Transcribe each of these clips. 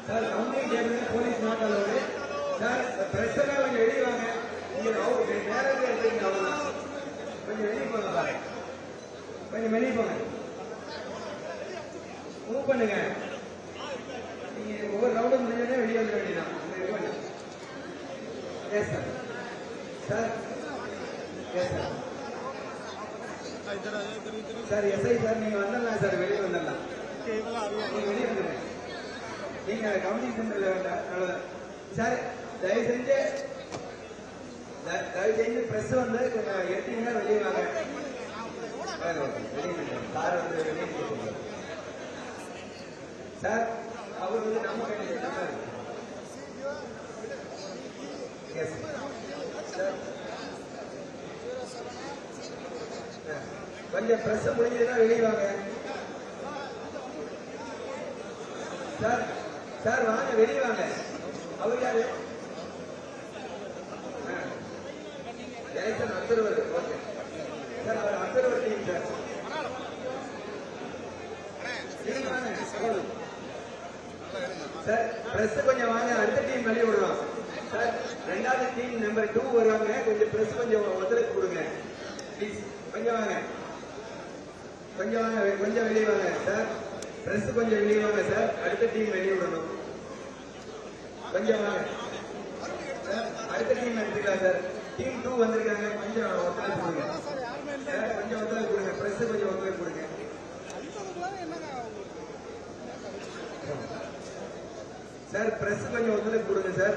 Sir company table police not allowed. Sir பிரச்சனை கொஞ்சம் வெளியே வாங்க. நீங்க நேரத்தில் எடுத்துங்க அவ்வளவுதான். கொஞ்சம் வெளியே போங்க சார். கொஞ்சம் வெளியே போங்க. மூவ் பண்ணுங்க. நீங்க ஒவ்வொரு ரவுண்டும் முடிஞ்சோடனே வெளியே வந்துட வேண்டியதான். Yes sir. Sir yes sir. Sir SI sir நீங்க வந்துடலாம் சார். வெளியே வந்துடலாம். நீங்க வெளியே வந்துடுங்க. நீங்க கவுண்டிங் சென்டர்ல வேண்டாம் சார். தயவு செஞ்சு பிரஸ் வந்து எடுத்தீங்கன்னா வெளியே வாங்க. சார் வந்து வெளியே சார் அவர் வந்து நம்ம சார். Yes sir. கொஞ்சம் பிரஸ் முடிஞ்சதுன்னா வெளியே வாங்க சார். சார் வாங்க வெளியே வாங்க. அவர் யாரு? ஜெயசன் அப்சர்வர். Okay sir. அவர் observer team sir. Sir press கொஞ்சம் வாங்க. அடுத்த டீம் வெளியே விடுறோம் சார். ரெண்டாவது டீம் நம்பர் 2 வருவாங்க. கொஞ்சம் பிரஸ் கொஞ்சம் ஒத்துழைப்பு கொடுங்க ப்ளீஸ். கொஞ்சம் வாங்க. கொஞ்சம் வாங்க. கொஞ்சம் வெளியே வாங்க சார். பிரஸ் கொஞ்சம் வெளியே வாங்க சார். அடுத்த டீம் வெளியே விடணும். கொஞ்சம் வாங்க சார். அடுத்த டீம் எடுத்துக்கலாம் சார். டீம் 2 வந்திருக்காங்க. கொஞ்சம் ஒத்துழைப்பு கொடுங்க சார். கொஞ்சம் ஒத்துழைப்பு கொடுங்க. பிரஸ் கொஞ்சம் ஒத்துழைப்பு கொடுங்க சார். பிரஸ் கொஞ்சம் ஒத்துழைப்பு கொடுங்க சார்.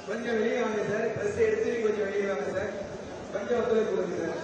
கொஞ்சம் வெளியே வாங்க சார். பிரஸ் எடுத்து கொஞ்சம் வெளியே வாங்க சார். கொஞ்சம் ஒத்துழைப்பு கொடுங்க சார்.